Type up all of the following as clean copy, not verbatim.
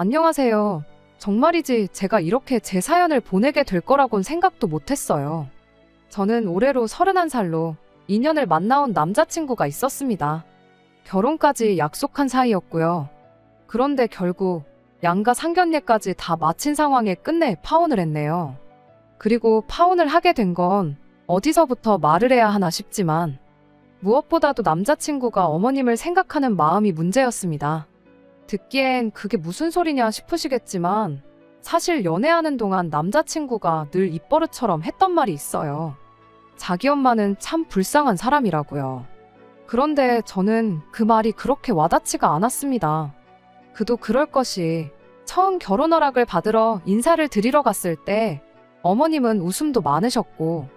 안녕하세요. 정말이지 제가 이렇게 제 사연을 보내게 될 거라곤 생각도 못했어요. 저는 올해로 31살로 2년을 만나온 남자친구가 있었습니다. 결혼까지 약속한 사이였고요. 그런데 결국 양가 상견례까지 다 마친 상황에 끝내 파혼을 했네요. 그리고 파혼을 하게 된 건 어디서부터 말을 해야 하나 싶지만 무엇보다도 남자친구가 어머님을 생각하는 마음이 문제였습니다. 듣기엔 그게 무슨 소리냐 싶으시겠지만 사실 연애하는 동안 남자친구가 늘 입버릇처럼 했던 말이 있어요. 자기 엄마는 참 불쌍한 사람이라고요. 그런데 저는 그 말이 그렇게 와닿지가 않았습니다. 그도 그럴 것이 처음 결혼 허락을 받으러 인사를 드리러 갔을 때 어머님은 웃음도 많으셨고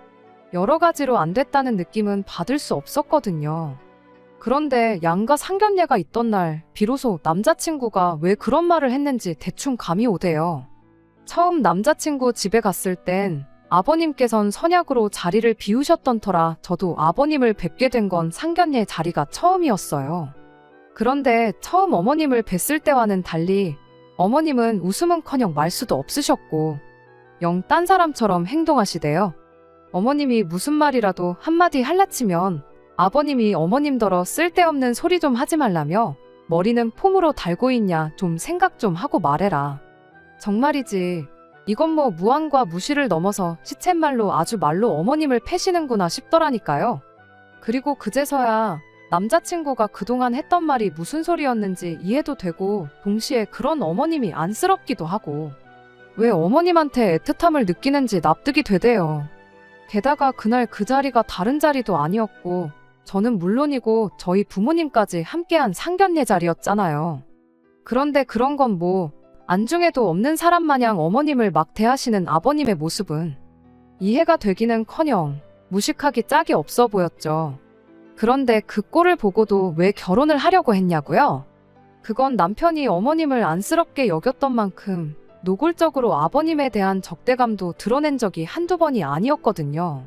여러 가지로 안 됐다는 느낌은 받을 수 없었거든요. 그런데 양가 상견례가 있던 날 비로소 남자친구가 왜 그런 말을 했는지 대충 감이 오대요. 처음 남자친구 집에 갔을 땐 아버님께선 선약으로 자리를 비우셨던 터라 저도 아버님을 뵙게 된 건 상견례 자리가 처음이었어요. 그런데 처음 어머님을 뵀을 때와는 달리 어머님은 웃음은커녕 말수도 없으셨고 영 딴 사람처럼 행동하시대요. 어머님이 무슨 말이라도 한마디 할라치면 아버님이 어머님더러 쓸데없는 소리 좀 하지 말라며 머리는 폼으로 달고 있냐 좀 생각 좀 하고 말해라. 정말이지 이건 뭐 무안과 무시를 넘어서 시쳇말로 아주 말로 어머님을 패시는구나 싶더라니까요. 그리고 그제서야 남자친구가 그동안 했던 말이 무슨 소리였는지 이해도 되고 동시에 그런 어머님이 안쓰럽기도 하고 왜 어머님한테 애틋함을 느끼는지 납득이 되대요. 게다가 그날 그 자리가 다른 자리도 아니었고 저는 물론이고 저희 부모님까지 함께한 상견례 자리였잖아요. 그런데 그런 건 뭐 안중에도 없는 사람 마냥 어머님을 막 대하시는 아버님의 모습은 이해가 되기는커녕 무식하기 짝이 없어 보였죠. 그런데 그 꼴을 보고도 왜 결혼을 하려고 했냐고요? 그건 남편이 어머님을 안쓰럽게 여겼던 만큼 노골적으로 아버님에 대한 적대감도 드러낸 적이 한두 번이 아니었거든요.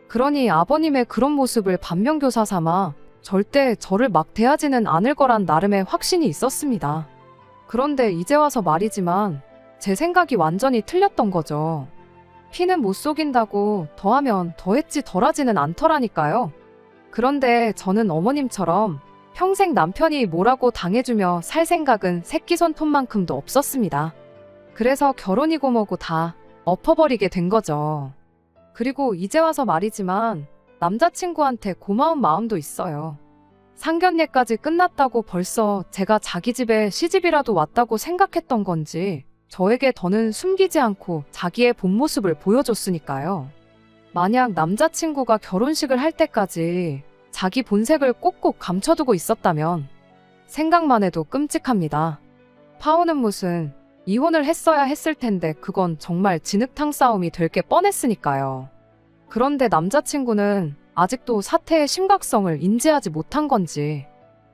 그러니 아버님의 그런 모습을 반면교사 삼아 절대 저를 막 대하지는 않을 거란 나름의 확신이 있었습니다. 그런데 이제 와서 말이지만 제 생각이 완전히 틀렸던 거죠. 피는 못 속인다고 더하면 더했지 덜하지는 않더라니까요. 그런데 저는 어머님처럼 평생 남편이 뭐라고 당해주며 살 생각은 새끼 손톱만큼도 없었습니다. 그래서 결혼이고 뭐고 다 엎어버리게 된 거죠. 그리고 이제 와서 말이지만 남자친구한테 고마운 마음도 있어요. 상견례까지 끝났다고 벌써 제가 자기 집에 시집이라도 왔다고 생각했던 건지 저에게 더는 숨기지 않고 자기의 본 모습을 보여줬으니까요. 만약 남자친구가 결혼식을 할 때까지 자기 본색을 꼭꼭 감춰두고 있었다면 생각만 해도 끔찍합니다. 파혼은 무슨 이혼을 했어야 했을 텐데 그건 정말 진흙탕 싸움이 될 게 뻔했으니까요. 그런데 남자친구는 아직도 사태의 심각성을 인지하지 못한 건지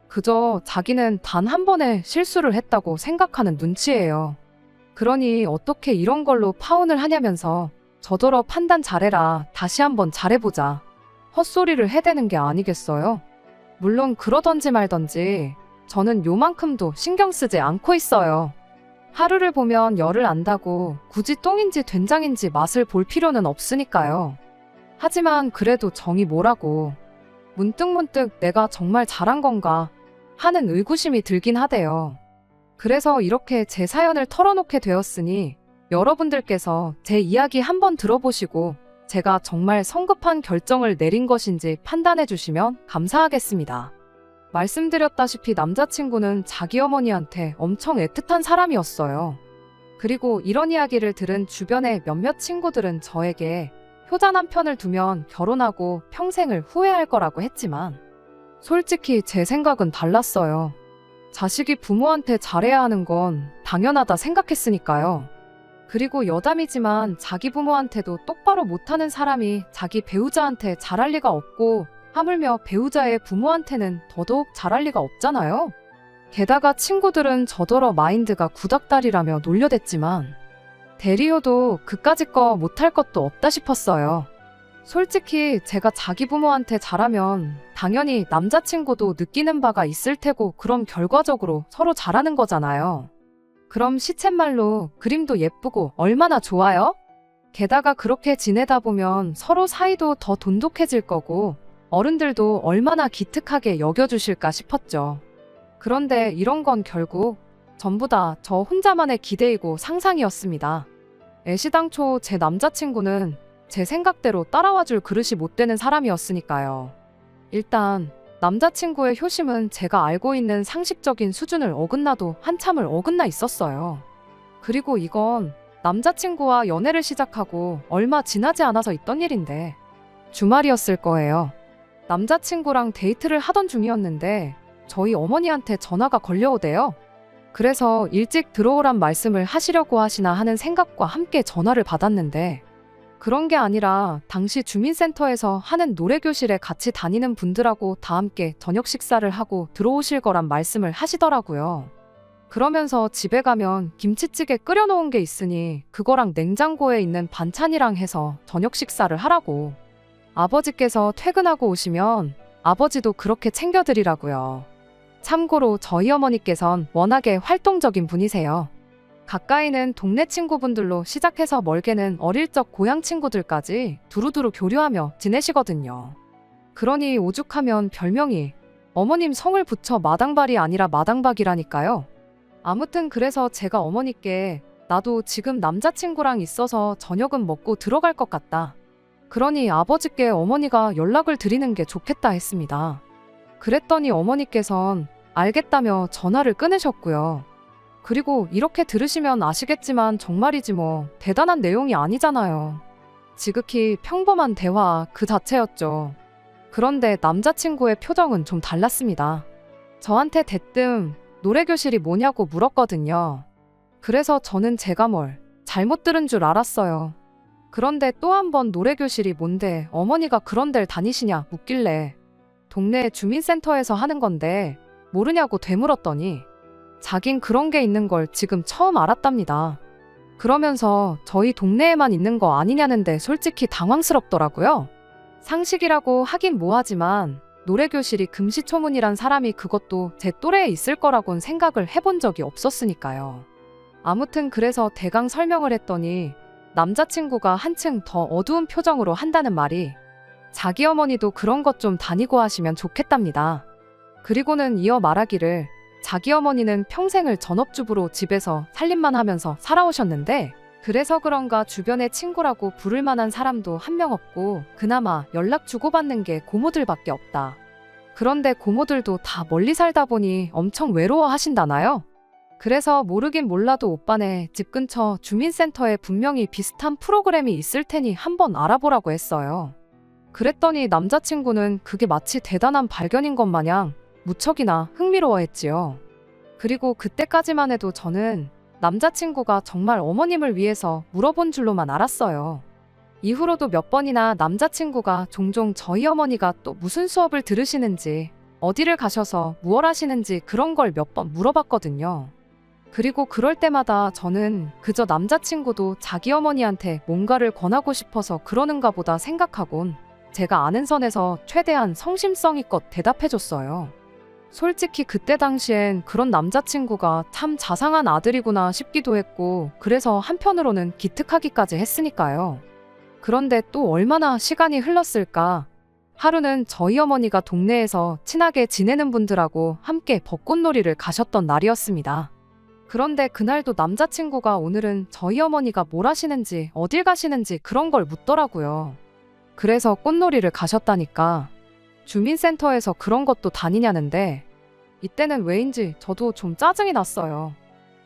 그저 자기는 단 한 번의 실수를 했다고 생각하는 눈치예요. 그러니 어떻게 이런 걸로 파혼을 하냐면서 저더러 판단 잘해라, 다시 한번 잘해보자, 헛소리를 해대는 게 아니겠어요? 물론 그러던지 말던지 저는 요만큼도 신경 쓰지 않고 있어요. 하루를 보면 열을 안다고 굳이 똥인지 된장인지 맛을 볼 필요는 없으니까요. 하지만 그래도 정이 뭐라고 문득문득 내가 정말 잘한 건가 하는 의구심이 들긴 하대요. 그래서 이렇게 제 사연을 털어놓게 되었으니 여러분들께서 제 이야기 한번 들어보시고 제가 정말 성급한 결정을 내린 것인지 판단해 주시면 감사하겠습니다. 말씀드렸다시피 남자친구는 자기 어머니한테 엄청 애틋한 사람이었어요. 그리고 이런 이야기를 들은 주변의 몇몇 친구들은 저에게 효자 남편을 두면 결혼하고 평생을 후회할 거라고 했지만 솔직히 제 생각은 달랐어요. 자식이 부모한테 잘해야 하는 건 당연하다 생각했으니까요. 그리고 여담이지만 자기 부모한테도 똑바로 못하는 사람이 자기 배우자한테 잘할 리가 없고 하물며 배우자의 부모한테는 더더욱 잘할 리가 없잖아요. 게다가 친구들은 저더러 마인드가 구닥다리라며 놀려댔지만 대리효도 그까짓 거 못할 것도 없다 싶었어요. 솔직히 제가 자기 부모한테 잘하면 당연히 남자친구도 느끼는 바가 있을 테고 그럼 결과적으로 서로 잘하는 거잖아요. 그럼 시쳇말로 그림도 예쁘고 얼마나 좋아요? 게다가 그렇게 지내다 보면 서로 사이도 더 돈독해질 거고 어른들도 얼마나 기특하게 여겨주실까 싶었죠. 그런데 이런 건 결국 전부 다 저 혼자만의 기대이고 상상이었습니다. 애시당초 제 남자친구는 제 생각대로 따라와줄 그릇이 못 되는 사람이었으니까요. 일단 남자친구의 효심은 제가 알고 있는 상식적인 수준을 어긋나도 한참을 어긋나 있었어요. 그리고 이건 남자친구와 연애를 시작하고 얼마 지나지 않아서 있던 일인데 주말이었을 거예요. 남자친구랑 데이트를 하던 중이었는데 저희 어머니한테 전화가 걸려오대요. 그래서 일찍 들어오란 말씀을 하시려고 하시나 하는 생각과 함께 전화를 받았는데 그런 게 아니라 당시 주민센터에서 하는 노래교실에 같이 다니는 분들하고 다 함께 저녁 식사를 하고 들어오실 거란 말씀을 하시더라고요. 그러면서 집에 가면 김치찌개 끓여놓은 게 있으니 그거랑 냉장고에 있는 반찬이랑 해서 저녁 식사를 하라고. 아버지께서 퇴근하고 오시면 아버지도 그렇게 챙겨드리라고요. 참고로 저희 어머니께선 워낙에 활동적인 분이세요. 가까이는 동네 친구분들로 시작해서 멀게는 어릴 적 고향 친구들까지 두루두루 교류하며 지내시거든요. 그러니 오죽하면 별명이 어머님 성을 붙여 마당발이 아니라 마당박이라니까요. 아무튼 그래서 제가 어머니께 나도 지금 남자친구랑 있어서 저녁은 먹고 들어갈 것 같다. 그러니 아버지께 어머니가 연락을 드리는 게 좋겠다 했습니다. 그랬더니 어머니께선 알겠다며 전화를 끊으셨고요. 그리고 이렇게 들으시면 아시겠지만 정말이지 뭐 대단한 내용이 아니잖아요. 지극히 평범한 대화 그 자체였죠. 그런데 남자친구의 표정은 좀 달랐습니다. 저한테 대뜸 노래교실이 뭐냐고 물었거든요. 그래서 저는 제가 뭘 잘못 들은 줄 알았어요. 그런데 또 한 번 노래교실이 뭔데 어머니가 그런 데를 다니시냐 묻길래 동네 주민센터에서 하는 건데 모르냐고 되물었더니 자긴 그런 게 있는 걸 지금 처음 알았답니다. 그러면서 저희 동네에만 있는 거 아니냐는데 솔직히 당황스럽더라고요. 상식이라고 하긴 뭐하지만 노래교실이 금시초문이란 사람이 그것도 제 또래에 있을 거라곤 생각을 해본 적이 없었으니까요. 아무튼 그래서 대강 설명을 했더니 남자친구가 한층 더 어두운 표정으로 한다는 말이 자기 어머니도 그런 것 좀 다니고 하시면 좋겠답니다. 그리고는 이어 말하기를 자기 어머니는 평생을 전업주부로 집에서 살림만 하면서 살아오셨는데 그래서 그런가 주변에 친구라고 부를 만한 사람도 한 명 없고 그나마 연락 주고받는 게 고모들밖에 없다. 그런데 고모들도 다 멀리 살다 보니 엄청 외로워하신다나요? 그래서 모르긴 몰라도 오빠네 집 근처 주민센터에 분명히 비슷한 프로그램이 있을 테니 한번 알아보라고 했어요. 그랬더니 남자친구는 그게 마치 대단한 발견인 것 마냥 무척이나 흥미로워했지요. 그리고 그때까지만 해도 저는 남자친구가 정말 어머님을 위해서 물어본 줄로만 알았어요. 이후로도 몇 번이나 남자친구가 종종 저희 어머니가 또 무슨 수업을 들으시는지 어디를 가셔서 무얼 하시는지 그런 걸 몇 번 물어봤거든요. 그리고 그럴 때마다 저는 그저 남자친구도 자기 어머니한테 뭔가를 권하고 싶어서 그러는가 보다 생각하곤 제가 아는 선에서 최대한 성심성의껏 대답해줬어요. 솔직히 그때 당시엔 그런 남자친구가 참 자상한 아들이구나 싶기도 했고 그래서 한편으로는 기특하기까지 했으니까요. 그런데 또 얼마나 시간이 흘렀을까? 하루는 저희 어머니가 동네에서 친하게 지내는 분들하고 함께 벚꽃놀이를 가셨던 날이었습니다. 그런데 그날도 남자친구가 오늘은 저희 어머니가 뭘 하시는지 어딜 가시는지 그런 걸 묻더라고요. 그래서 꽃놀이를 가셨다니까 주민센터에서 그런 것도 다니냐는데 이때는 왜인지 저도 좀 짜증이 났어요.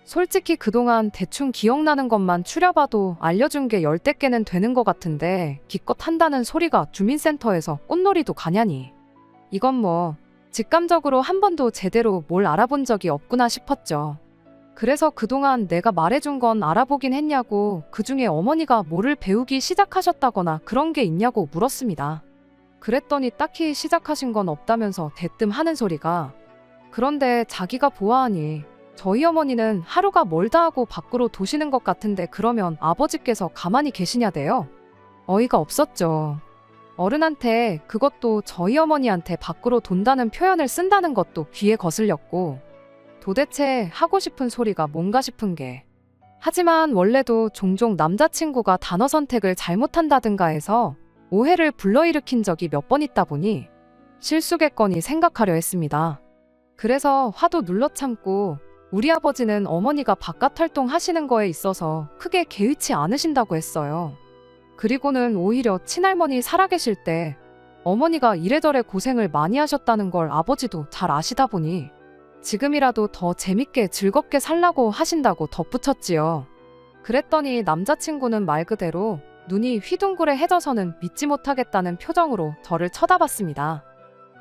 솔직히 그동안 대충 기억나는 것만 추려봐도 알려준 게 10대 개는 되는 것 같은데 기껏 한다는 소리가 주민센터에서 꽃놀이도 가냐니. 이건 뭐 직감적으로 한 번도 제대로 뭘 알아본 적이 없구나 싶었죠. 그래서 그동안 내가 말해준 건 알아보긴 했냐고 그중에 어머니가 뭐를 배우기 시작하셨다거나 그런 게 있냐고 물었습니다. 그랬더니 딱히 시작하신 건 없다면서 대뜸 하는 소리가 그런데 자기가 보아하니 저희 어머니는 하루가 멀다 하고 밖으로 도시는 것 같은데 그러면 아버지께서 가만히 계시냐대요. 어이가 없었죠. 어른한테 그것도 저희 어머니한테 밖으로 돈다는 표현을 쓴다는 것도 귀에 거슬렸고 도대체 하고 싶은 소리가 뭔가 싶은 게. 하지만 원래도 종종 남자친구가 단어 선택을 잘못한다든가 해서 오해를 불러일으킨 적이 몇 번 있다 보니 실수겠거니 생각하려 했습니다. 그래서 화도 눌러 참고 우리 아버지는 어머니가 바깥 활동하시는 거에 있어서 크게 개의치 않으신다고 했어요. 그리고는 오히려 친할머니 살아계실 때 어머니가 이래저래 고생을 많이 하셨다는 걸 아버지도 잘 아시다 보니 지금이라도 더 재밌게 즐겁게 살라고 하신다고 덧붙였지요. 그랬더니 남자친구는 말 그대로 눈이 휘둥그레해져서는 믿지 못하겠다는 표정으로 저를 쳐다봤습니다.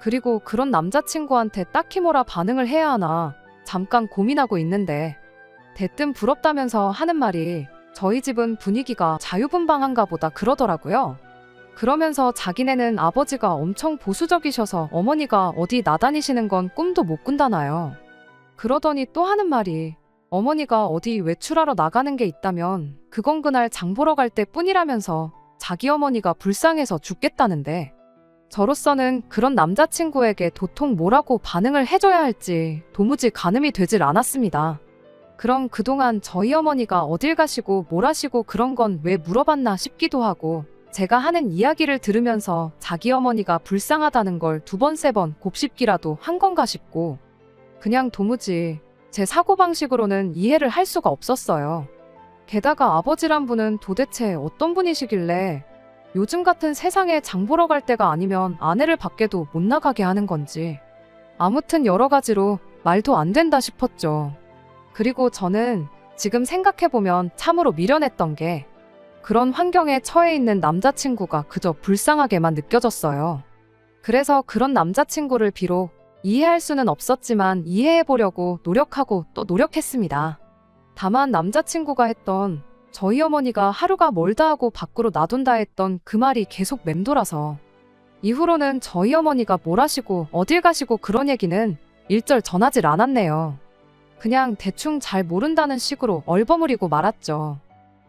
그리고 그런 남자친구한테 딱히 뭐라 반응을 해야 하나 잠깐 고민하고 있는데 대뜸 부럽다면서 하는 말이 저희 집은 분위기가 자유분방한가 보다 그러더라고요. 그러면서 자기네는 아버지가 엄청 보수적이셔서 어머니가 어디 나다니시는 건 꿈도 못 꾼다나요. 그러더니 또 하는 말이 어머니가 어디 외출하러 나가는 게 있다면 그건 그날 장 보러 갈 때 뿐이라면서 자기 어머니가 불쌍해서 죽겠다는데 저로서는 그런 남자친구에게 도통 뭐라고 반응을 해줘야 할지 도무지 가늠이 되질 않았습니다. 그럼 그동안 저희 어머니가 어딜 가시고 뭘 하시고 그런 건 왜 물어봤나 싶기도 하고 제가 하는 이야기를 들으면서 자기 어머니가 불쌍하다는 걸 두 번, 세 번 곱씹기라도 한 건가 싶고 그냥 도무지 제 사고방식으로는 이해를 할 수가 없었어요. 게다가 아버지란 분은 도대체 어떤 분이시길래 요즘 같은 세상에 장 보러 갈 때가 아니면 아내를 밖에도 못 나가게 하는 건지 아무튼 여러 가지로 말도 안 된다 싶었죠. 그리고 저는 지금 생각해보면 참으로 미련했던 게 그런 환경에 처해 있는 남자친구가 그저 불쌍하게만 느껴졌어요. 그래서 그런 남자친구를 비록 이해할 수는 없었지만 이해해보려고 노력하고 또 노력했습니다. 다만 남자친구가 했던 저희 어머니가 하루가 멀다 하고 밖으로 놔둔다 했던 그 말이 계속 맴돌아서 이후로는 저희 어머니가 뭘 하시고 어딜 가시고 그런 얘기는 일절 전하질 않았네요. 그냥 대충 잘 모른다는 식으로 얼버무리고 말았죠.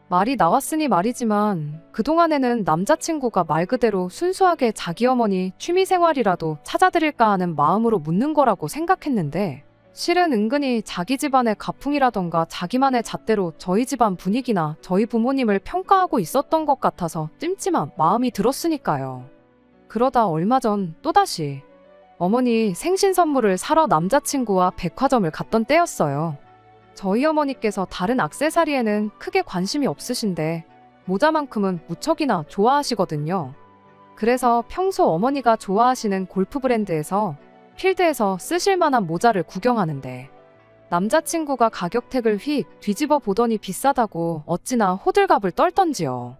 말이 나왔으니 말이지만 그동안에는 남자친구가 말 그대로 순수하게 자기 어머니 취미생활이라도 찾아드릴까 하는 마음으로 묻는 거라고 생각했는데 실은 은근히 자기 집안의 가풍이라던가 자기만의 잣대로 저희 집안 분위기나 저희 부모님을 평가하고 있었던 것 같아서 찜찜한 마음이 들었으니까요. 그러다 얼마 전 또다시 어머니 생신 선물을 사러 남자친구와 백화점을 갔던 때였어요. 저희 어머니께서 다른 액세서리에는 크게 관심이 없으신데 모자만큼은 무척이나 좋아하시거든요. 그래서 평소 어머니가 좋아하시는 골프 브랜드에서 필드에서 쓰실 만한 모자를 구경하는데 남자친구가 가격택을 휙 뒤집어 보더니 비싸다고 어찌나 호들갑을 떨던지요.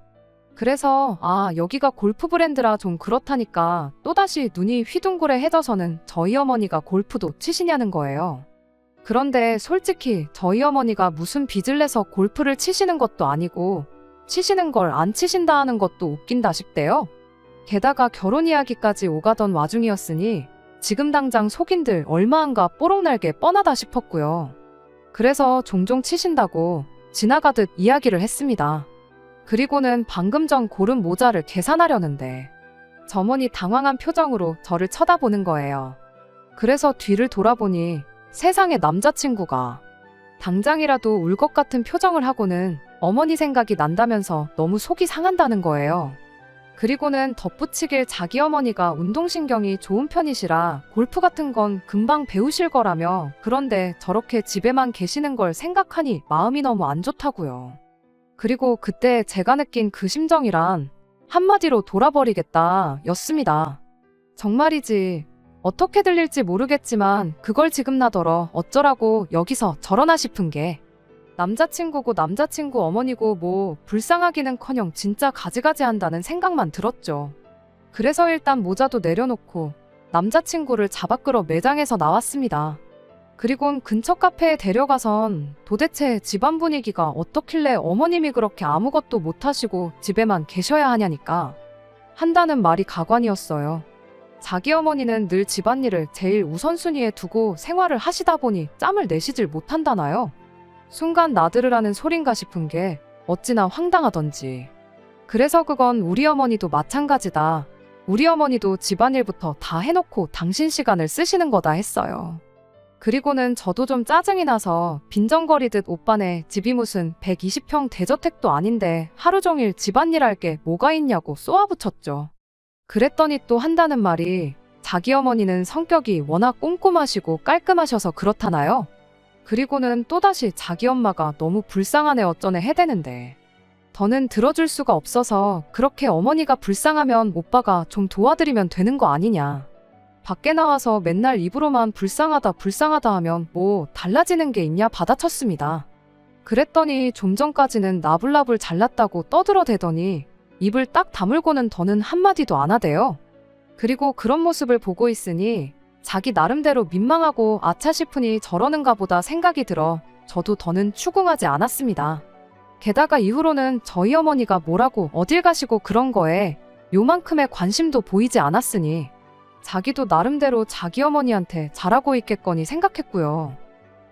그래서 여기가 골프 브랜드라 좀 그렇다니까 또다시 눈이 휘둥그레해져서는 저희 어머니가 골프도 치시냐는 거예요. 그런데 솔직히 저희 어머니가 무슨 빚을 내서 골프를 치시는 것도 아니고 치시는 걸 안 치신다 하는 것도 웃긴다 싶대요. 게다가 결혼 이야기까지 오가던 와중이었으니 지금 당장 속인들 얼마한가 뽀록날게 뻔하다 싶었고요. 그래서 종종 치신다고 지나가듯 이야기를 했습니다. 그리고는 방금 전 고른 모자를 계산하려는데 점원이 당황한 표정으로 저를 쳐다보는 거예요. 그래서 뒤를 돌아보니 세상에 남자친구가 당장이라도 울 것 같은 표정을 하고는 어머니 생각이 난다면서 너무 속이 상한다는 거예요. 그리고는 덧붙이길 자기 어머니가 운동신경이 좋은 편이시라 골프 같은 건 금방 배우실 거라며 그런데 저렇게 집에만 계시는 걸 생각하니 마음이 너무 안 좋다고요. 그리고 그때 제가 느낀 그 심정이란 한마디로 돌아버리겠다 였습니다. 정말이지 어떻게 들릴지 모르겠지만 그걸 지금 나더러 어쩌라고 여기서 저러나 싶은 게 남자친구고 남자친구 어머니고 뭐 불쌍하기는커녕 진짜 가지가지 한다는 생각만 들었죠. 그래서 일단 모자도 내려놓고 남자친구를 잡아 끌어 매장에서 나왔습니다. 그리곤 근처 카페에 데려가선 도대체 집안 분위기가 어떻길래 어머님이 그렇게 아무것도 못하시고 집에만 계셔야 하냐니까 한다는 말이 가관이었어요. 자기 어머니는 늘 집안일을 제일 우선순위에 두고 생활을 하시다 보니 짬을 내시질 못한다나요? 순간 나들으라는 소린가 싶은 게 어찌나 황당하던지. 그래서 그건 우리 어머니도 마찬가지다. 우리 어머니도 집안일부터 다 해놓고 당신 시간을 쓰시는 거다 했어요. 그리고는 저도 좀 짜증이 나서 빈정거리듯 오빠네 집이 무슨 120평 대저택도 아닌데 하루 종일 집안일 할 게 뭐가 있냐고 쏘아붙였죠. 그랬더니 또 한다는 말이 자기 어머니는 성격이 워낙 꼼꼼하시고 깔끔하셔서 그렇다나요? 그리고는 또다시 자기 엄마가 너무 불쌍하네 어쩌네 해대는데 더는 들어줄 수가 없어서 그렇게 어머니가 불쌍하면 오빠가 좀 도와드리면 되는 거 아니냐. 밖에 나와서 맨날 입으로만 불쌍하다 불쌍하다 하면 뭐 달라지는 게 있냐 받아쳤습니다. 그랬더니 좀 전까지는 나불나불 잘났다고 떠들어대더니 입을 딱 다물고는 더는 한마디도 안 하대요. 그리고 그런 모습을 보고 있으니 자기 나름대로 민망하고 아차 싶으니 저러는가 보다 생각이 들어 저도 더는 추궁하지 않았습니다. 게다가 이후로는 저희 어머니가 뭐라고 어딜 가시고 그런 거에 요만큼의 관심도 보이지 않았으니 자기도 나름대로 자기 어머니한테 잘하고 있겠거니 생각했고요.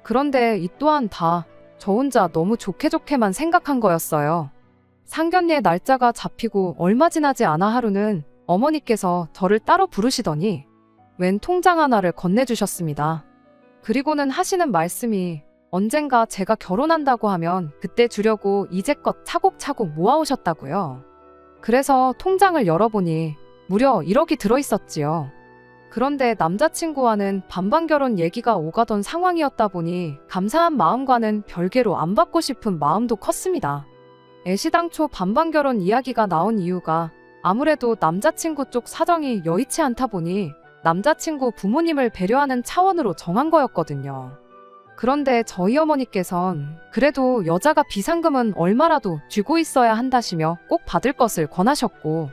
그런데 이 또한 다 저 혼자 너무 좋게만 생각한 거였어요. 상견례 날짜가 잡히고 얼마 지나지 않아 하루는 어머니께서 저를 따로 부르시더니 웬 통장 하나를 건네주셨습니다. 그리고는 하시는 말씀이 언젠가 제가 결혼한다고 하면 그때 주려고 이제껏 차곡차곡 모아오셨다고요. 그래서 통장을 열어보니 무려 1억이 들어있었지요. 그런데 남자친구와는 반반 결혼 얘기가 오가던 상황이었다 보니 감사한 마음과는 별개로 안 받고 싶은 마음도 컸습니다. 애시당초 반반 결혼 이야기가 나온 이유가 아무래도 남자친구 쪽 사정이 여의치 않다 보니 남자친구 부모님을 배려하는 차원으로 정한 거였거든요. 그런데 저희 어머니께선 그래도 여자가 비상금은 얼마라도 쥐고 있어야 한다시며 꼭 받을 것을 권하셨고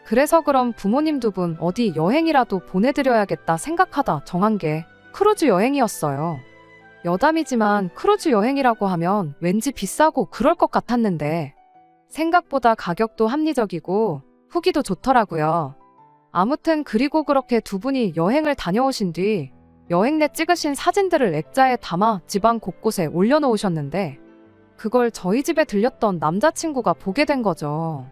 그래서 그럼 부모님 두 분 어디 여행이라도 보내드려야겠다 생각하다 정한 게 크루즈 여행이었어요. 여담이지만 크루즈 여행이라고 하면 왠지 비싸고 그럴 것 같았는데 생각보다 가격도 합리적이고 후기도 좋더라고요. 아무튼 그리고 그렇게 두 분이 여행을 다녀오신 뒤 여행 내 찍으신 사진들을 액자에 담아 집안 곳곳에 올려놓으셨는데 그걸 저희 집에 들렸던 남자친구가 보게 된 거죠.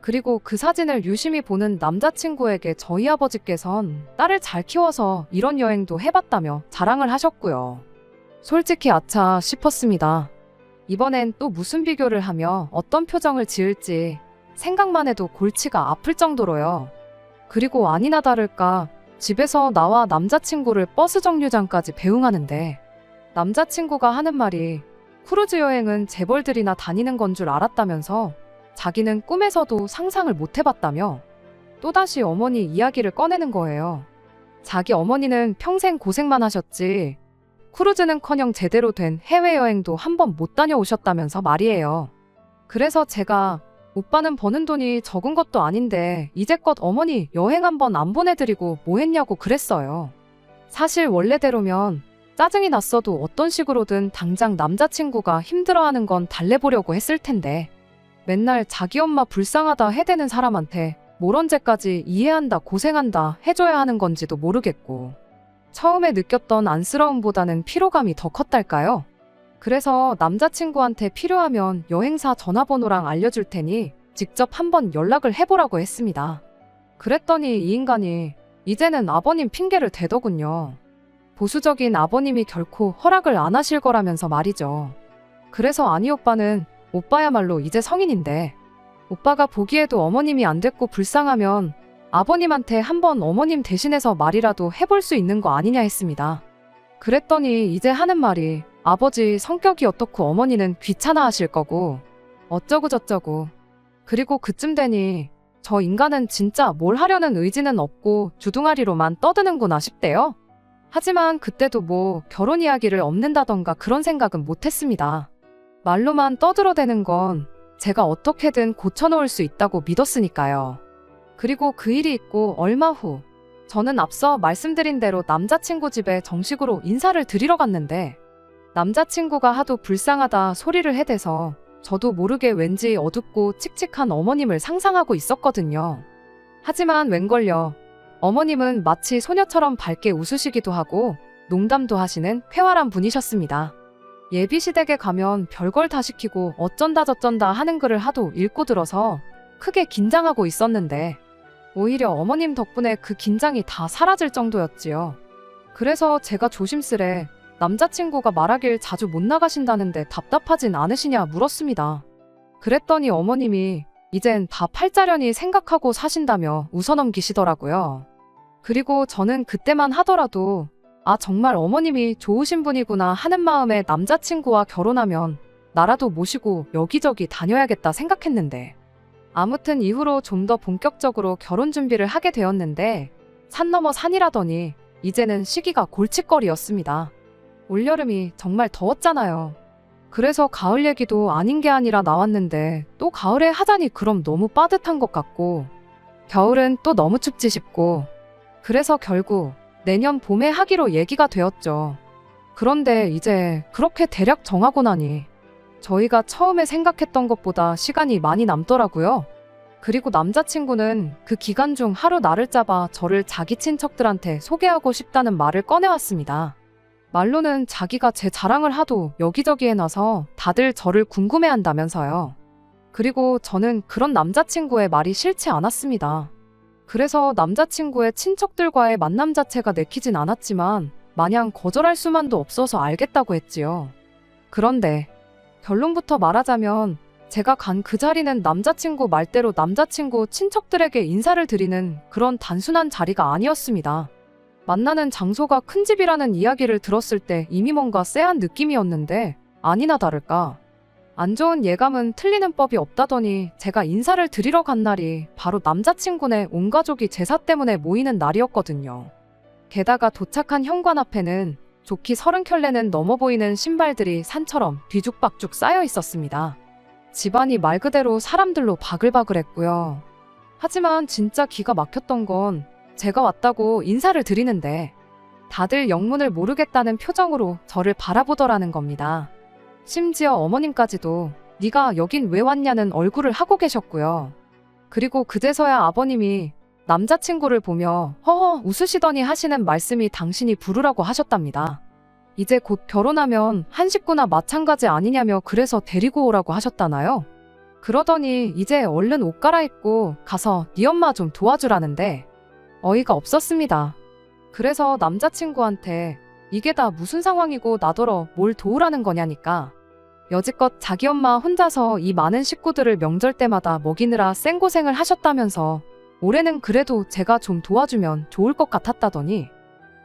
그리고 그 사진을 유심히 보는 남자친구에게 저희 아버지께선 딸을 잘 키워서 이런 여행도 해봤다며 자랑을 하셨고요. 솔직히 아차 싶었습니다. 이번엔 또 무슨 비교를 하며 어떤 표정을 지을지 생각만 해도 골치가 아플 정도로요. 그리고 아니나 다를까 집에서 나와 남자친구를 버스 정류장까지 배웅하는데 남자친구가 하는 말이 크루즈 여행은 재벌들이나 다니는 건 줄 알았다면서 자기는 꿈에서도 상상을 못 해봤다며 또다시 어머니 이야기를 꺼내는 거예요. 자기 어머니는 평생 고생만 하셨지 크루즈는커녕 제대로 된 해외여행도 한 번 못 다녀오셨다면서 말이에요. 그래서 제가 오빠는 버는 돈이 적은 것도 아닌데 이제껏 어머니 여행 한 번 안 보내드리고 뭐 했냐고 그랬어요. 사실 원래대로면 짜증이 났어도 어떤 식으로든 당장 남자친구가 힘들어하는 건 달래보려고 했을 텐데 맨날 자기 엄마 불쌍하다 해대는 사람한테 뭘 언제까지 이해한다 고생한다 해줘야 하는 건지도 모르겠고 처음에 느꼈던 안쓰러움보다는 피로감이 더 컸달까요? 그래서 남자친구한테 필요하면 여행사 전화번호랑 알려줄 테니 직접 한번 연락을 해보라고 했습니다. 그랬더니 이 인간이 이제는 아버님 핑계를 대더군요. 보수적인 아버님이 결코 허락을 안 하실 거라면서 말이죠. 그래서 아니 오빠야말로 이제 성인인데 오빠가 보기에도 어머님이 안 됐고 불쌍하면 아버님한테 한번 어머님 대신해서 말이라도 해볼 수 있는 거 아니냐 했습니다. 그랬더니 이제 하는 말이 아버지 성격이 어떻고 어머니는 귀찮아 하실 거고 어쩌고 저쩌고 그리고 그쯤 되니 저 인간은 진짜 뭘 하려는 의지는 없고 주둥아리로만 떠드는구나 싶대요. 하지만 그때도 뭐 결혼 이야기를 없는다던가 그런 생각은 못했습니다. 말로만 떠들어대는 건 제가 어떻게든 고쳐놓을 수 있다고 믿었으니까요. 그리고 그 일이 있고 얼마 후 저는 앞서 말씀드린 대로 남자친구 집에 정식으로 인사를 드리러 갔는데 남자친구가 하도 불쌍하다 소리를 해대서 저도 모르게 왠지 어둡고 칙칙한 어머님을 상상하고 있었거든요. 하지만 웬걸요. 어머님은 마치 소녀처럼 밝게 웃으시기도 하고 농담도 하시는 쾌활한 분이셨습니다. 예비시댁에 가면 별걸 다 시키고 어쩐다 저쩐다 하는 글을 하도 읽고 들어서 크게 긴장하고 있었는데 오히려 어머님 덕분에 그 긴장이 다 사라질 정도였지요. 그래서 제가 조심스레 남자친구가 말하길 자주 못 나가신다는데 답답하진 않으시냐 물었습니다. 그랬더니 어머님이 이젠 다 팔자련이 생각하고 사신다며 웃어넘기시더라고요. 그리고 저는 그때만 하더라도 정말 어머님이 좋으신 분이구나 하는 마음에 남자친구와 결혼하면 나라도 모시고 여기저기 다녀야겠다 생각했는데, 아무튼 이후로 좀 더 본격적으로 결혼 준비를 하게 되었는데 산 넘어 산이라더니 이제는 시기가 골칫거리였습니다. 올여름이 정말 더웠잖아요. 그래서 가을 얘기도 아닌 게 아니라 나왔는데 또 가을에 하자니 그럼 너무 빠듯한 것 같고, 겨울은 또 너무 춥지 싶고, 그래서 결국 내년 봄에 하기로 얘기가 되었죠. 그런데 이제 그렇게 대략 정하고 나니 저희가 처음에 생각했던 것보다 시간이 많이 남더라고요. 그리고 남자친구는 그 기간 중 하루 날을 잡아 저를 자기 친척들한테 소개하고 싶다는 말을 꺼내왔습니다. 말로는 자기가 제 자랑을 하도 여기저기 해놔서 다들 저를 궁금해한다면서요. 그리고 저는 그런 남자친구의 말이 싫지 않았습니다. 그래서 남자친구의 친척들과의 만남 자체가 내키진 않았지만 마냥 거절할 수만도 없어서 알겠다고 했지요. 그런데 결론부터 말하자면 제가 간 그 자리는 남자친구 말대로 남자친구 친척들에게 인사를 드리는 그런 단순한 자리가 아니었습니다. 만나는 장소가 큰 집이라는 이야기를 들었을 때 이미 뭔가 쎄한 느낌이었는데 아니나 다를까 안 좋은 예감은 틀리는 법이 없다더니 제가 인사를 드리러 간 날이 바로 남자친구네 온 가족이 제사 때문에 모이는 날이었거든요. 게다가 도착한 현관 앞에는 좋기 30켤레는 넘어 보이는 신발들이 산처럼 뒤죽박죽 쌓여 있었습니다. 집안이 말 그대로 사람들로 바글바글했고요. 하지만 진짜 기가 막혔던 건 제가 왔다고 인사를 드리는데 다들 영문을 모르겠다는 표정으로 저를 바라보더라는 겁니다. 심지어 어머님까지도 네가 여긴 왜 왔냐는 얼굴을 하고 계셨고요. 그리고 그제서야 아버님이 남자친구를 보며 허허 웃으시더니 하시는 말씀이 당신이 부르라고 하셨답니다. 이제 곧 결혼하면 한 식구나 마찬가지 아니냐며 그래서 데리고 오라고 하셨다나요? 그러더니 이제 얼른 옷 갈아입고 가서 네 엄마 좀 도와주라는데 어이가 없었습니다. 그래서 남자친구한테 이게 다 무슨 상황이고 나더러 뭘 도우라는 거냐니까. 여지껏 자기 엄마 혼자서 이 많은 식구들을 명절 때마다 먹이느라 생고생을 하셨다면서 올해는 그래도 제가 좀 도와주면 좋을 것 같았다더니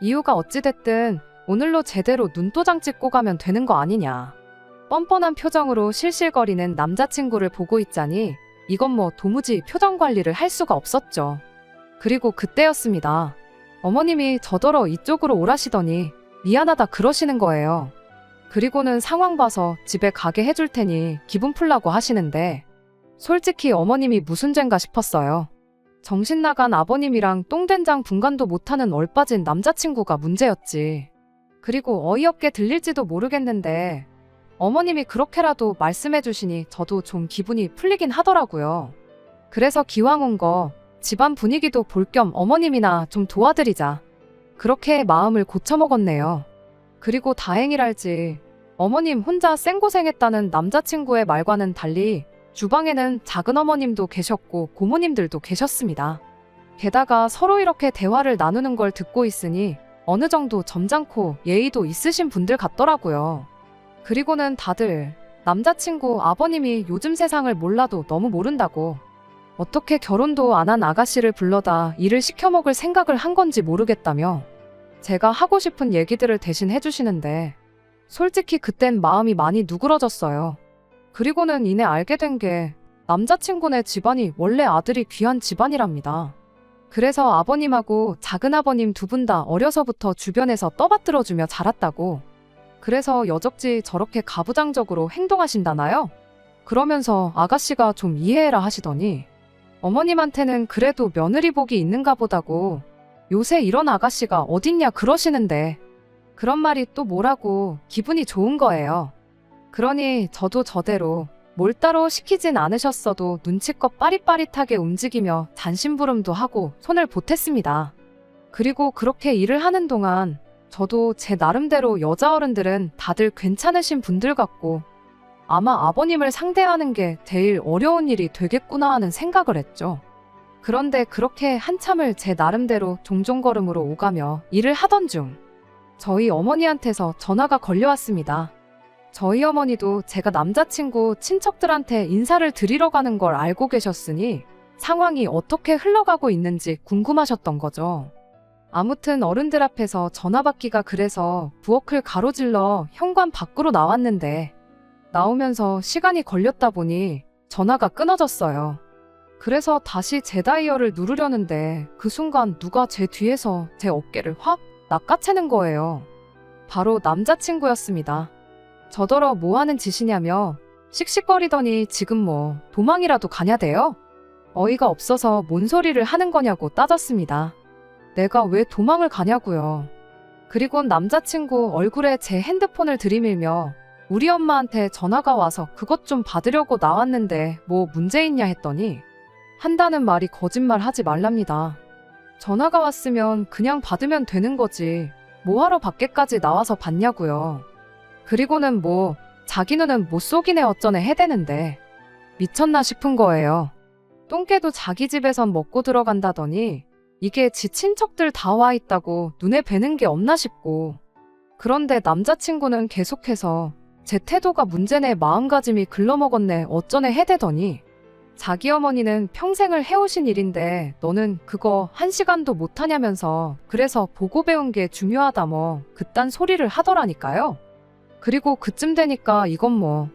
이유가 어찌됐든 오늘로 제대로 눈도장 찍고 가면 되는 거 아니냐. 뻔뻔한 표정으로 실실거리는 남자친구를 보고 있자니 이건 뭐 도무지 표정 관리를 할 수가 없었죠. 그리고 그때였습니다. 어머님이 저더러 이쪽으로 오라시더니 미안하다 그러시는 거예요. 그리고는 상황 봐서 집에 가게 해줄 테니 기분 풀라고 하시는데 솔직히 어머님이 무슨 죄인가 싶었어요. 정신 나간 아버님이랑 똥된장 분간도 못하는 얼빠진 남자친구가 문제였지. 그리고 어이없게 들릴지도 모르겠는데 어머님이 그렇게라도 말씀해 주시니 저도 좀 기분이 풀리긴 하더라고요. 그래서 기왕 온 거 집안 분위기도 볼 겸 어머님이나 좀 도와드리자. 그렇게 마음을 고쳐먹었네요. 그리고 다행이랄지 어머님 혼자 생고생했다는 남자친구의 말과는 달리 주방에는 작은 어머님도 계셨고 고모님들도 계셨습니다. 게다가 서로 이렇게 대화를 나누는 걸 듣고 있으니 어느 정도 점잖고 예의도 있으신 분들 같더라고요. 그리고는 다들 남자친구 아버님이 요즘 세상을 몰라도 너무 모른다고 어떻게 결혼도 안 한 아가씨를 불러다 일을 시켜먹을 생각을 한 건지 모르겠다며 제가 하고 싶은 얘기들을 대신 해주시는데 솔직히 그땐 마음이 많이 누그러졌어요. 그리고는 이내 알게 된 게 남자친구네 집안이 원래 아들이 귀한 집안이랍니다. 그래서 아버님하고 작은아버님 두 분 다 어려서부터 주변에서 떠받들어주며 자랐다고. 그래서 여적지 저렇게 가부장적으로 행동하신다나요? 그러면서 아가씨가 좀 이해해라 하시더니 어머님한테는 그래도 며느리 복이 있는가 보다고 요새 이런 아가씨가 어딨냐 그러시는데 그런 말이 또 뭐라고 기분이 좋은 거예요. 그러니 저도 저대로 뭘 따로 시키진 않으셨어도 눈치껏 빠릿빠릿하게 움직이며 잔심부름도 하고 손을 보탰습니다. 그리고 그렇게 일을 하는 동안 저도 제 나름대로 여자 어른들은 다들 괜찮으신 분들 같고 아마 아버님을 상대하는 게 제일 어려운 일이 되겠구나 하는 생각을 했죠. 그런데 그렇게 한참을 제 나름대로 종종걸음으로 오가며 일을 하던 중 저희 어머니한테서 전화가 걸려왔습니다. 저희 어머니도 제가 남자친구 친척들한테 인사를 드리러 가는 걸 알고 계셨으니 상황이 어떻게 흘러가고 있는지 궁금하셨던 거죠. 아무튼 어른들 앞에서 전화 받기가 그래서 부엌을 가로질러 현관 밖으로 나왔는데 나오면서 시간이 걸렸다 보니 전화가 끊어졌어요. 그래서 다시 제 다이얼을 누르려는데 그 순간 누가 제 뒤에서 제 어깨를 확 낚아채는 거예요. 바로 남자친구였습니다. 저더러 뭐 하는 짓이냐며 씩씩거리더니 지금 뭐 도망이라도 가냐대요? 어이가 없어서 뭔 소리를 하는 거냐고 따졌습니다. 내가 왜 도망을 가냐고요. 그리곤 남자친구 얼굴에 제 핸드폰을 들이밀며 우리 엄마한테 전화가 와서 그것 좀 받으려고 나왔는데 뭐 문제 있냐 했더니 한다는 말이 거짓말 하지 말랍니다. 전화가 왔으면 그냥 받으면 되는 거지 뭐하러 밖에까지 나와서 받냐고요. 그리고는 뭐 자기 눈은 못 속이네 어쩌네 해대는데 미쳤나 싶은 거예요. 똥개도 자기 집에선 먹고 들어간다더니 이게 지 친척들 다 와 있다고 눈에 뵈는 게 없나 싶고 그런데 남자친구는 계속해서 제 태도가 문제네 마음가짐이 글러먹었네 어쩌네 해대더니 자기 어머니는 평생을 해오신 일인데 너는 그거 1시간도 못하냐면서 그래서 보고 배운 게 중요하다 뭐 그딴 소리를 하더라니까요. 그리고 그쯤 되니까 이건 뭐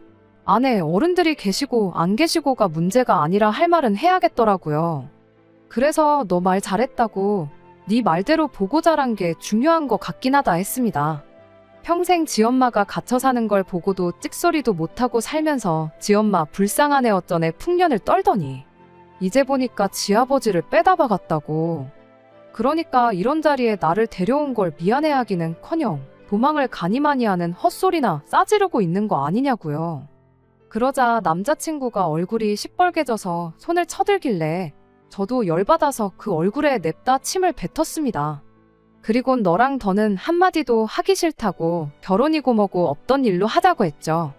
안에 어른들이 계시고 안 계시고가 문제가 아니라 할 말은 해야겠더라고요. 그래서 너 말 잘했다고 네 말대로 보고 자란 게 중요한 거 같긴 하다 했습니다. 평생 지엄마가 갇혀 사는 걸 보고도 찍소리도 못하고 살면서 지엄마 불쌍하네 어쩌네 풍년을 떨더니 이제 보니까 지아버지를 빼다 박았다고. 그러니까 이런 자리에 나를 데려온 걸 미안해하기는커녕 도망을 가니마니 하는 헛소리나 싸지르고 있는 거 아니냐고요. 그러자 남자친구가 얼굴이 시뻘개져서 손을 쳐들길래 저도 열받아서 그 얼굴에 냅다 침을 뱉었습니다. 그리곤 너랑 더는 한마디도 하기 싫다고 결혼이고 뭐고 없던 일로 하자고 했죠.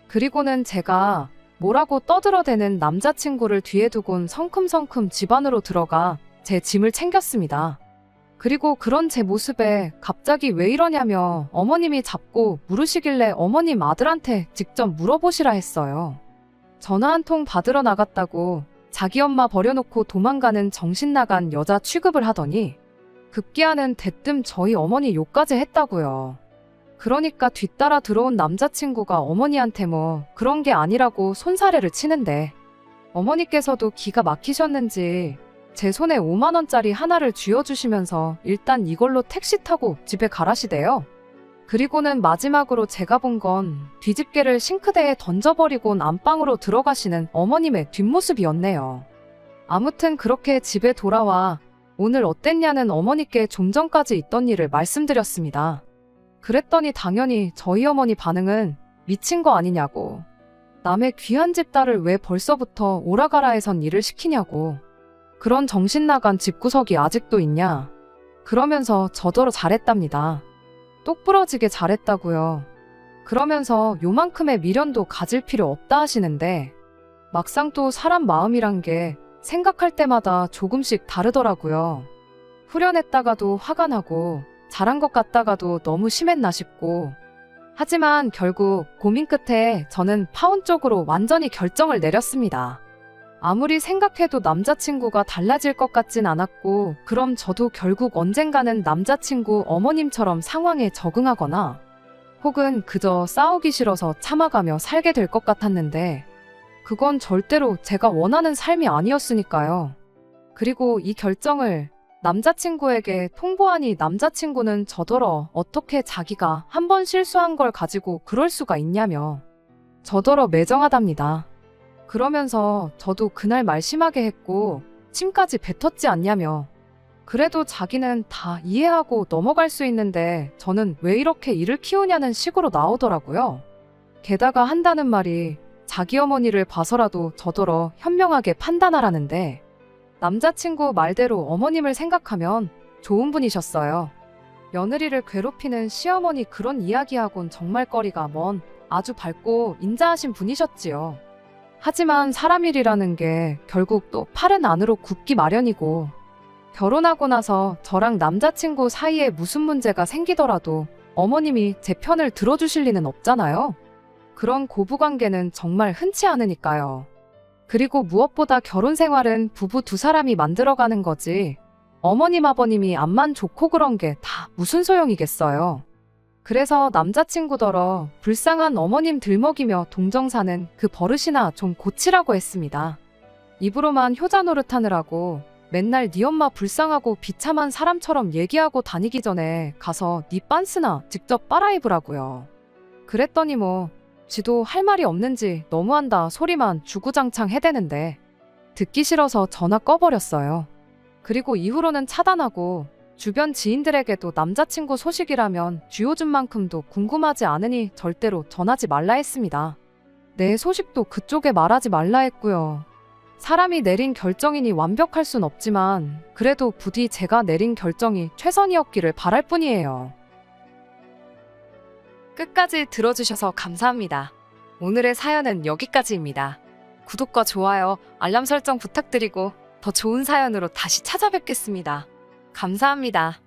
그리고는 제가 뭐라고 떠들어대는 남자친구를 뒤에 두곤 성큼성큼 집 안으로 들어가 제 짐을 챙겼습니다. 그리고 그런 제 모습에 갑자기 왜 이러냐며 어머님이 잡고 물으시길래 어머님 아들한테 직접 물어보시라 했어요. 전화 한 통 받으러 나갔다고 자기 엄마 버려놓고 도망가는 정신 나간 여자 취급을 하더니 급기야는 대뜸 저희 어머니 욕까지 했다고요. 그러니까 뒤따라 들어온 남자친구가 어머니한테 뭐 그런 게 아니라고 손사래를 치는데 어머니께서도 기가 막히셨는지 제 손에 5만 원짜리 하나를 쥐어주시면서 일단 이걸로 택시 타고 집에 가라시대요. 그리고는 마지막으로 제가 본 건 뒤집개를 싱크대에 던져버리곤 안방으로 들어가시는 어머님의 뒷모습이었네요. 아무튼 그렇게 집에 돌아와 오늘 어땠냐는 어머니께 좀 전까지 있던 일을 말씀드렸습니다. 그랬더니 당연히 저희 어머니 반응은 미친 거 아니냐고. 남의 귀한 집 딸을 왜 벌써부터 오라가라 해선 일을 시키냐고. 그런 정신 나간 집구석이 아직도 있냐. 그러면서 저더러 잘했답니다. 똑 부러지게 잘했다고요. 그러면서 요만큼의 미련도 가질 필요 없다 하시는데 막상 또 사람 마음이란 게 생각할 때마다 조금씩 다르더라고요. 후련했다가도 화가 나고 잘한 것 같다가도 너무 심했나 싶고 하지만 결국 고민 끝에 저는 파혼 쪽으로 완전히 결정을 내렸습니다. 아무리 생각해도 남자친구가 달라질 것 같진 않았고 그럼 저도 결국 언젠가는 남자친구 어머님처럼 상황에 적응하거나 혹은 그저 싸우기 싫어서 참아가며 살게 될 것 같았는데 그건 절대로 제가 원하는 삶이 아니었으니까요. 그리고 이 결정을 남자친구에게 통보하니 남자친구는 저더러 어떻게 자기가 한 번 실수한 걸 가지고 그럴 수가 있냐며 저더러 매정하답니다. 그러면서 저도 그날 말 심하게 했고 침까지 뱉었지 않냐며 그래도 자기는 다 이해하고 넘어갈 수 있는데 저는 왜 이렇게 일을 키우냐는 식으로 나오더라고요. 게다가 한다는 말이 자기 어머니를 봐서라도 저더러 현명하게 판단하라는데 남자친구 말대로 어머님을 생각하면 좋은 분이셨어요. 며느리를 괴롭히는 시어머니 그런 이야기하곤 정말 거리가 먼 아주 밝고 인자하신 분이셨지요. 하지만 사람 일이라는 게 결국 또 팔은 안으로 굽기 마련이고 결혼하고 나서 저랑 남자친구 사이에 무슨 문제가 생기더라도 어머님이 제 편을 들어주실 리는 없잖아요. 그런 고부관계는 정말 흔치 않으니까요. 그리고 무엇보다 결혼 생활은 부부 두 사람이 만들어가는 거지. 어머님 아버님이 앞만 좋고 그런 게 다 무슨 소용이겠어요. 그래서 남자친구더러 불쌍한 어머님 들먹이며 동정 사는 그 버릇이나 좀 고치라고 했습니다. 입으로만 효자 노릇하느라고 맨날 네 엄마 불쌍하고 비참한 사람처럼 얘기하고 다니기 전에 가서 네 빤스나 직접 빨아입으라고요. 그랬더니 뭐 지도 할 말이 없는지 너무한다 소리만 주구장창 해대는데 듣기 싫어서 전화 꺼버렸어요. 그리고 이후로는 차단하고 주변 지인들에게도 남자친구 소식이라면 쥐오줌만큼도 궁금하지 않으니 절대로 전하지 말라 했습니다. 내 소식도 그쪽에 말하지 말라 했고요. 사람이 내린 결정이니 완벽할 순 없지만 그래도 부디 제가 내린 결정이 최선이었기를 바랄 뿐이에요. 끝까지 들어주셔서 감사합니다. 오늘의 사연은 여기까지입니다. 구독과 좋아요, 알람 설정 부탁드리고 더 좋은 사연으로 다시 찾아뵙겠습니다. 감사합니다.